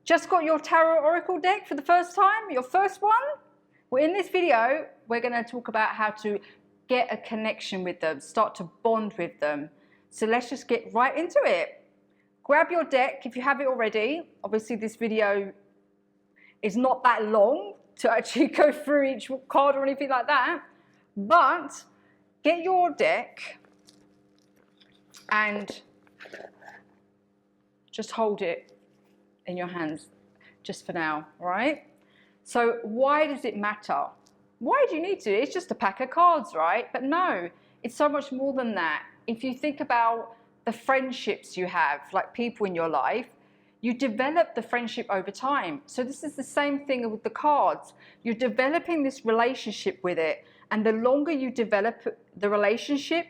Just got your Tarot Oracle deck for the first time, your first one? Well, in this video, we're going to talk about how to get a connection with them, start to bond with them. So let's just get right into it. Grab your deck if you have it already. Obviously, this video is not that long to actually go through each card or anything like that. But get your deck and just hold it in your hands just for now, all right? So why does it matter? Why do you need to? It's just a pack of cards, right? But no, it's so much more than that. If you think about the friendships you have, like people in your life, you develop the friendship over time. So this is the same thing with the cards. You're developing this relationship with it. And the longer you develop the relationship,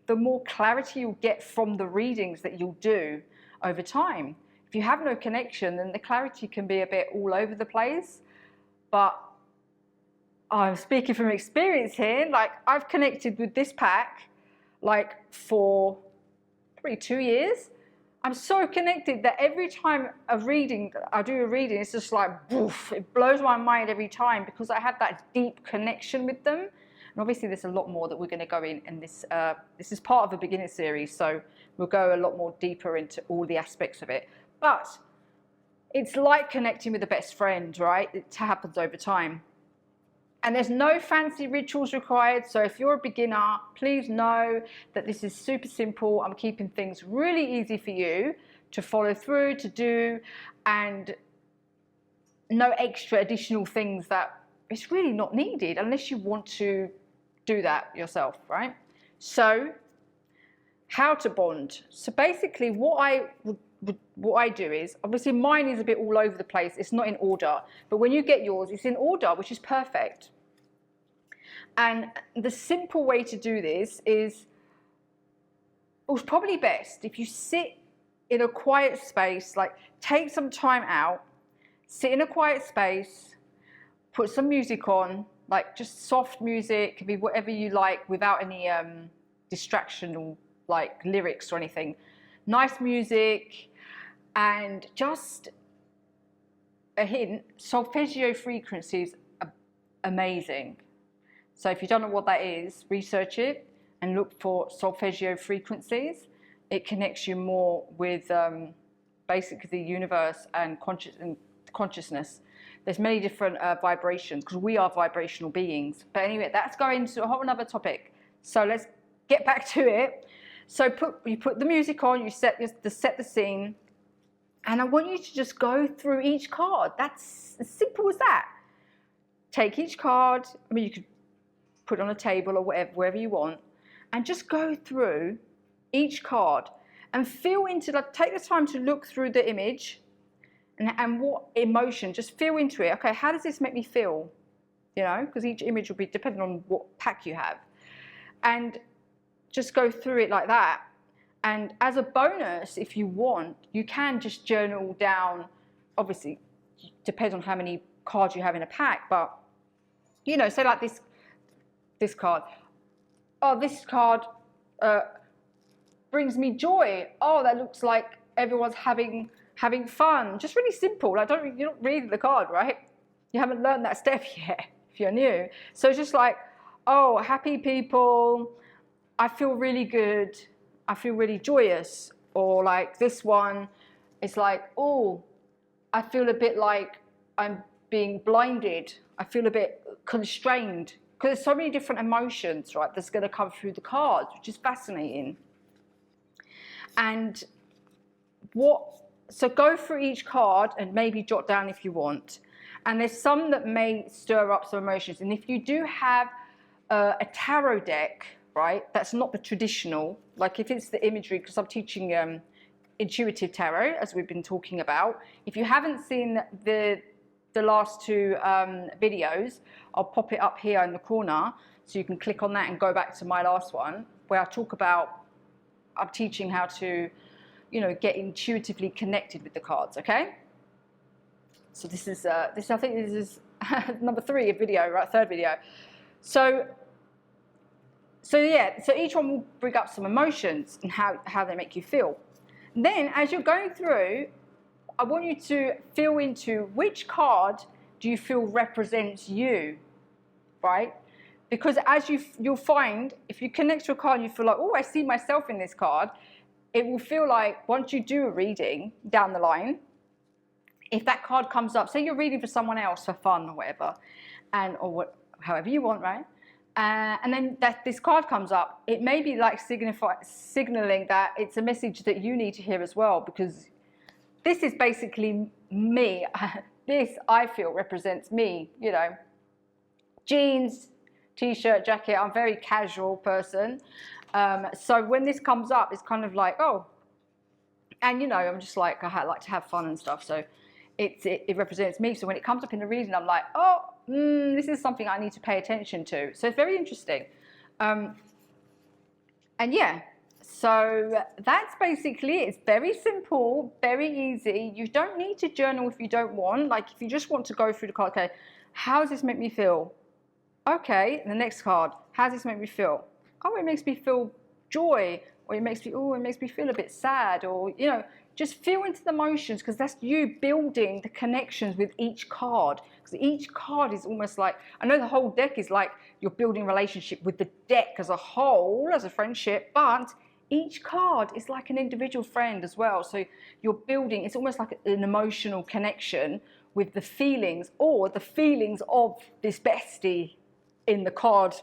the more clarity you'll get from the readings that you'll do over time. If you have no connection, then the clarity can be a bit all over the place. But I'm speaking from experience here. Like, I've connected with this pack like for probably 2 years. I'm so connected that every time I do a reading, it's just like, boof, it blows my mind every time because I have that deep connection with them. And obviously there's a lot more that we're going to go in this. This is part of a beginner series, so we'll go a lot more deeper into all the aspects of it. But it's like connecting with a best friend, right? It happens over time. And there's no fancy rituals required. So if you're a beginner, please know that this is super simple. I'm keeping things really easy for you to follow through, to do, and no extra additional things that it's really not needed unless you want to do that yourself, right? So how to bond. So basically what I do is, obviously mine is a bit all over the place. It's not in order. But when you get yours, it's in order, which is perfect. And the simple way to do this is, it's probably best if you sit in a quiet space, like take some time out, sit in a quiet space, put some music on, like just soft music, can be whatever you like without any distraction or like lyrics or anything. Nice music. And just a hint, solfeggio frequencies are amazing. So if you don't know what that is, research it and look for solfeggio frequencies. It connects you more with basically the universe and consciousness. There's many different vibrations because we are vibrational beings. But anyway, that's going to a whole other topic. So let's get back to it. So you put the music on, you set the scene. And I want you to just go through each card. That's as simple as that. Take each card. I mean, you could put it on a table or whatever, wherever you want. And just go through each card and feel into, like, take the time to look through the image and what emotion, just feel into it. Okay, how does this make me feel? You know, because each image will be depending on what pack you have. And just go through it like that. And as a bonus, if you want, you can just journal down, obviously, depends on how many cards you have in a pack, but, you know, say like this card. Oh, this card brings me joy. Oh, that looks like everyone's having fun. Just really simple. Like, you're not reading the card, right? You haven't learned that step yet, if you're new. So it's just like, oh, happy people, I feel really good. I feel really joyous. Or like this one, it's like, oh, I feel a bit like I'm being blinded. I feel a bit constrained. Because there's so many different emotions, right, that's going to come through the cards, which is fascinating. And so go through each card and maybe jot down if you want. And there's some that may stir up some emotions. And if you do have a tarot deck, right, that's not the traditional, like if it's the imagery, because I'm teaching intuitive tarot, as we've been talking about. If you haven't seen the last two videos, I'll pop it up here in the corner, so you can click on that and go back to my last one, where I talk about, I'm teaching how to, you know, get intuitively connected with the cards, okay? So this is, I think this is number 3 video, right, 3rd video. So yeah, so each one will bring up some emotions and how they make you feel. Then as you're going through, I want you to feel into which card do you feel represents you, right? Because as you'll find, if you connect to a card and you feel like, oh, I see myself in this card, it will feel like once you do a reading down the line, if that card comes up, say you're reading for someone else for fun or whatever, however you want, right? And then this card comes up, it may be like signaling that it's a message that you need to hear as well, because this is basically me. This, I feel, represents me, you know. Jeans, t-shirt, jacket, I'm a very casual person. So when this comes up, it's kind of like, oh, and you know, I'm just like, I like to have fun and stuff. So it represents me. So when it comes up in the reading, I'm like, oh, this is something I need to pay attention to. So it's very interesting. And yeah, so that's basically it. It's very simple, very easy. You don't need to journal if you don't want. Like if you just want to go through the card, okay, how does this make me feel? Okay, the next card, how does this make me feel? Oh, it makes me feel joy, or it makes me feel a bit sad, or, you know, just feel into the emotions, because that's you building the connections with each card. Because each card is almost like, I know the whole deck is like you're building a relationship with the deck as a whole, as a friendship, but each card is like an individual friend as well. So you're building, it's almost like an emotional connection with the feelings, or the feelings of this bestie in the card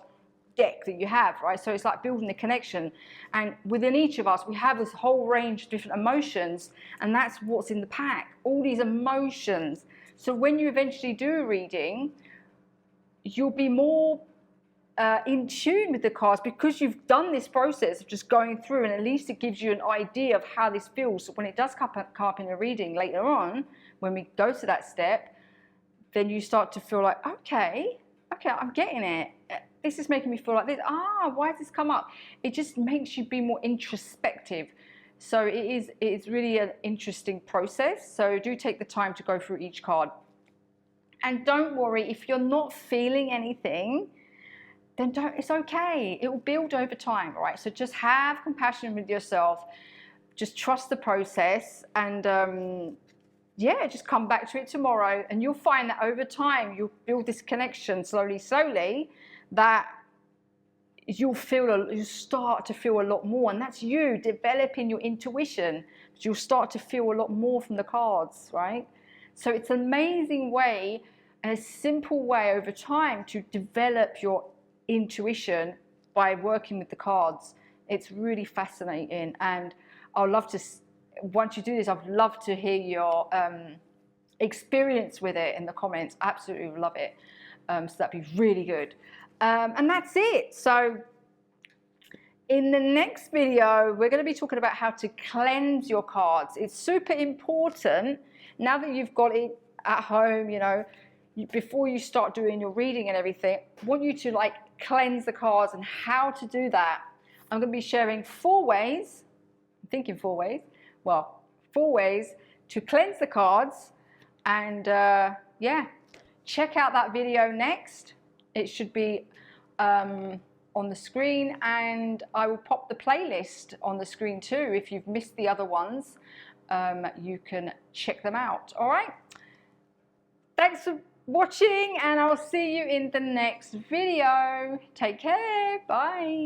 deck that you have, right? So it's like building a connection, and within each of us we have this whole range of different emotions, and that's what's in the pack, all these emotions. So when you eventually do a reading, you'll be more in tune with the cards, because you've done this process of just going through, and at least it gives you an idea of how this feels. So when it does come up in a reading later on, when we go to that step, then you start to feel like, okay, I'm getting it. This is making me feel like this. Why has this come up? It just makes you be more introspective. So it is really an interesting process. So do take the time to go through each card. And don't worry, if you're not feeling anything, then it's okay. It will build over time, right? So just have compassion with yourself. Just trust the process, and yeah, just come back to it tomorrow, and you'll find that over time you'll build this connection slowly, that you'll start to feel a lot more, and that's you developing your intuition. You'll start to feel a lot more from the cards, right? So it's an amazing way, and a simple way over time to develop your intuition by working with the cards. It's really fascinating, and I'd love to, once you do this, I'd love to hear your experience with it in the comments. Absolutely love it. So that'd be really good. And that's it. So in the next video, we're going to be talking about how to cleanse your cards. It's super important now that you've got it at home, you know, before you start doing your reading and everything. I want you to like cleanse the cards, and how to do that. I'm going to be sharing 4 ways. I'm thinking 4 ways. Well, 4 ways to cleanse the cards. And yeah, check out that video next. It should be on the screen, and I will pop the playlist on the screen too. If you've missed the other ones, you can check them out. All right. Thanks for watching, and I'll see you in the next video. Take care. Bye.